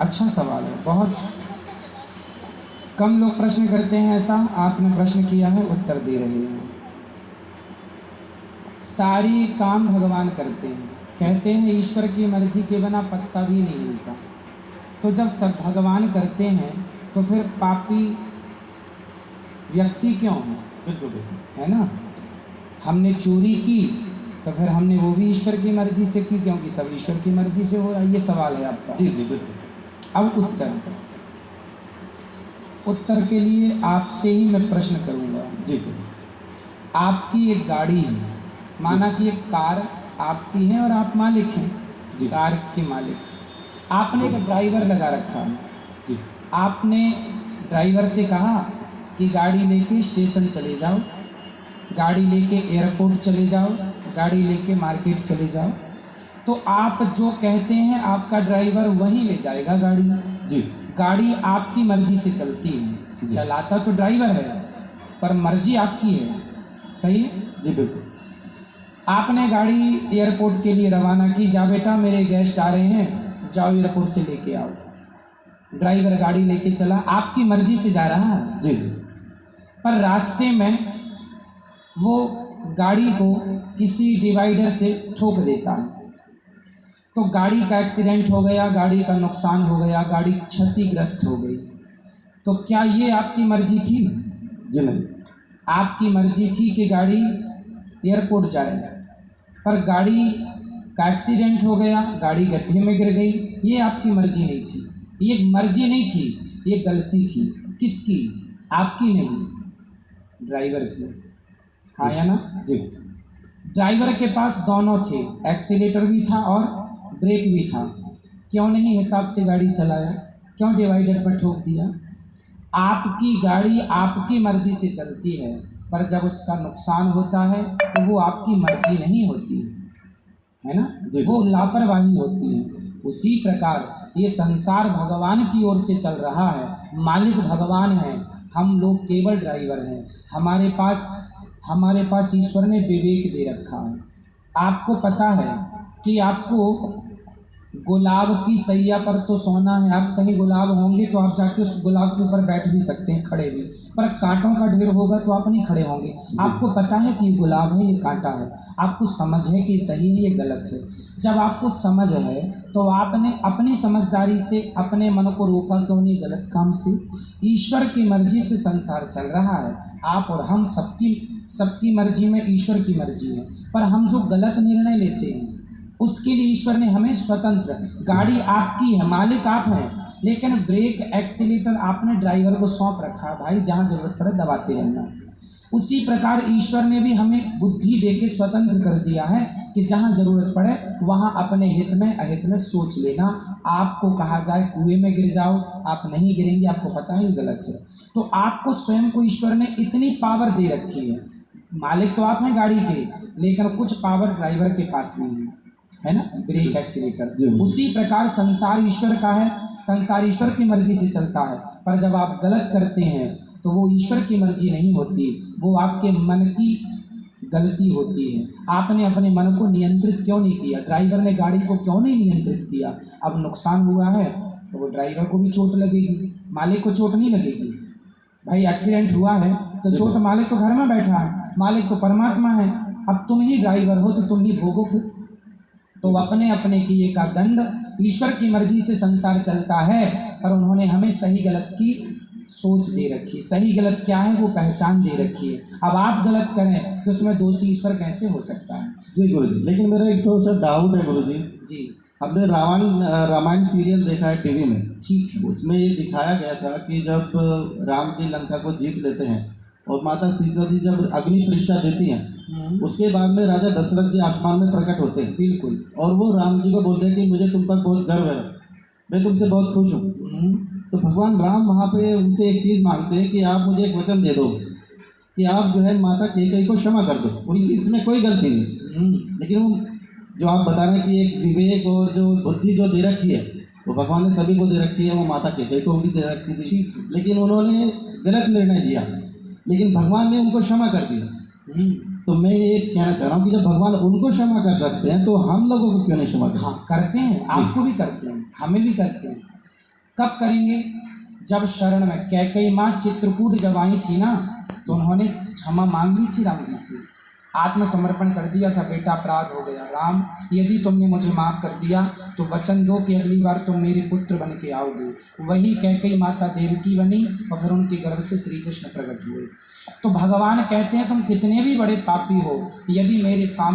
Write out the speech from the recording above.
अच्छा सवाल है, बहुत कम लोग प्रश्न करते हैं ऐसा। आपने प्रश्न किया है, उत्तर दे रहे हैं। सारी काम भगवान करते हैं। कहते हैं ईश्वर की मर्जी के बिना पत्ता भी नहीं हिलता। तो जब सब भगवान करते हैं तो फिर पापी व्यक्ति क्यों है? बिल्कुल बिल्कुल, है ना। हमने चोरी की तो फिर हमने वो भी ईश्वर की मर्जी से की, क्योंकि सब ईश्वर की मर्जी से हो रहा है। ये सवाल है आपका। जी जी बिल्कुल। अब उत्तर के लिए आपसे ही मैं प्रश्न करूंगा। जी बिल्कुल। आपकी एक गाड़ी है, माना कि एक कार आपकी है और आप मालिक हैं, जी। कार के मालिक। आपने एक ड्राइवर लगा रखा है। जी आपने ड्राइवर से कहा कि गाड़ी लेके स्टेशन चले जाओ, गाड़ी लेके एयरपोर्ट चले जाओ, गाड़ी लेके मार्केट चले जाओ। तो आप जो कहते हैं आपका ड्राइवर वहीं ले जाएगा गाड़ी। जी गाड़ी आपकी मर्जी से चलती है। चलाता तो ड्राइवर है पर मर्जी आपकी है। सही है? जी बिल्कुल। आपने गाड़ी एयरपोर्ट के लिए रवाना की, जा बेटा मेरे गेस्ट आ रहे हैं, जाओ एयरपोर्ट से लेके आओ। ड्राइवर गाड़ी लेके चला, आपकी मर्जी से जा रहा है। जी जी पर रास्ते में वो गाड़ी को किसी डिवाइडर से ठोक देता है, तो गाड़ी का एक्सीडेंट हो गया, गाड़ी का नुकसान हो गया, गाड़ी क्षतिग्रस्त हो गई। तो क्या ये आपकी मर्जी थी? जी नहीं। आपकी मर्जी थी कि गाड़ी एयरपोर्ट जाए, पर गाड़ी का एक्सीडेंट हो गया, गाड़ी गड्ढे में गिर गई। ये आपकी मर्जी नहीं थी। ये मर्जी नहीं थी, ये गलती थी। किसकी? आपकी नहीं, ड्राइवर की। हाँ या ना? जी ड्राइवर के पास दोनों थे, एक्सीलेटर भी था और ब्रेक भी था। क्यों नहीं हिसाब से गाड़ी चलाया? क्यों डिवाइडर पर ठोक दिया? आपकी गाड़ी आपकी मर्जी से चलती है, पर जब उसका नुकसान होता है तो वो आपकी मर्जी नहीं होती है ना, वो लापरवाही होती है। उसी प्रकार ये संसार भगवान की ओर से चल रहा है, मालिक भगवान है, हम लोग केवल ड्राइवर हैं। हमारे पास ईश्वर ने विवेक दे रखा है। आपको पता है कि आपको गुलाब की सैया पर तो सोना है। आप कहीं गुलाब होंगे तो आप जाके उस गुलाब के ऊपर बैठ भी सकते हैं, खड़े भी। पर कांटों का ढेर होगा तो आप नहीं खड़े होंगे। आपको पता है कि ये गुलाब है, ये कांटा है। आपको समझ है कि सही है, ये गलत है। जब आपको समझ है तो आपने अपनी समझदारी से अपने मन को रोका क्यों नहीं गलत काम से? ईश्वर की मर्जी से संसार चल रहा है। आप और हम सबकी मर्जी में ईश्वर की मर्जी है। पर हम जो गलत निर्णय लेते हैं उसके लिए ईश्वर ने हमें स्वतंत्र, गाड़ी आपकी है, मालिक आप हैं, लेकिन ब्रेक एक्सीलेटर आपने ड्राइवर को सौंप रखा है, भाई जहाँ जरूरत पड़े दबाते रहना। उसी प्रकार ईश्वर ने भी हमें बुद्धि देके स्वतंत्र कर दिया है कि जहाँ जरूरत पड़े वहाँ अपने हित में अहित में सोच लेना। आपको कहा जाए कुएं में गिर जाओ, आप नहीं गिरेंगे, आपको पता है गलत है। तो आपको स्वयं को ईश्वर ने इतनी पावर दे रखी है। मालिक तो आप हैं गाड़ी के, लेकिन कुछ पावर ड्राइवर के पास नहीं है ना, ब्रेक एक्सीलेटर। उसी प्रकार संसार ईश्वर का है, संसार ईश्वर की मर्जी से चलता है। पर जब आप गलत करते हैं तो वो ईश्वर की मर्जी नहीं होती, वो आपके मन की गलती होती है। आपने अपने मन को नियंत्रित क्यों नहीं किया? ड्राइवर ने गाड़ी को क्यों नहीं नियंत्रित किया? अब नुकसान हुआ है तो वो ड्राइवर को भी चोट लगेगी, मालिक को चोट नहीं लगेगी। भाई एक्सीडेंट हुआ है तो चोट मालिक तो घर में बैठा है, मालिक तो परमात्मा है। अब तुम ही ड्राइवर हो तो तुम ही भोगो फिर। तो अपने अपने किए का दंड, ईश्वर की मर्जी से संसार चलता है, पर उन्होंने हमें सही गलत की सोच दे रखी। सही गलत क्या है वो पहचान दे रखी है। अब आप गलत करें तो उसमें दोषी ईश्वर कैसे हो सकता है? जी गुरु जी, लेकिन मेरा एक तो सर डाउट है गुरु जी। जी हमने रामायण सीरियल देखा है टीवी में। ठीक है। उसमें ये दिखाया गया था कि जब राम जी लंका को जीत लेते हैं और माता सीता जी जब अग्नि परीक्षा देती हैं, उसके बाद में राजा दशरथ जी आसमान में प्रकट होते हैं। बिल्कुल। और वो राम जी को बोलते हैं कि मुझे तुम पर बहुत गर्व है, मैं तुमसे बहुत खुश हूँ। तो भगवान राम वहाँ पे उनसे एक चीज़ मांगते हैं कि आप मुझे एक वचन दे दो कि आप जो है माता कैकेयी को क्षमा कर दो, उनकी इसमें कोई गलती नहीं। लेकिन वो जो आप बता रहे हैं कि एक विवेक और जो बुद्धि जो दे रखी है वो भगवान ने सभी को दे रखी है, वो माता कैकेयी को भी दे रखी थी। लेकिन उन्होंने गलत निर्णय लिया, लेकिन भगवान ने उनको क्षमा कर दिया। तो मैं ये कहना चाह रहा हूँ कि जब भगवान उनको क्षमा कर सकते हैं तो हम लोगों को क्यों नहीं क्षमा करते? हाँ करते हैं, आपको भी करते हैं, हमें भी करते हैं। कब करेंगे? जब शरण में कैकेयी माँ चित्रकूट जब आई थी ना, तो उन्होंने क्षमा मांग ली थी राम जी से, आत्मसमर्पण कर दिया था, बेटा अपराध हो गया, राम यदि तुमने मुझे माफ़ कर दिया तो वचन दो कि अगली बार तुम मेरे पुत्र बन के आओगे। वही कैकेयी माता देवकी बनी और फिर उनके गर्भ से श्री कृष्ण प्रकट हुए। तो भगवान कहते हैं तुम कितने भी बड़े पापी हो, यदि मेरे सामने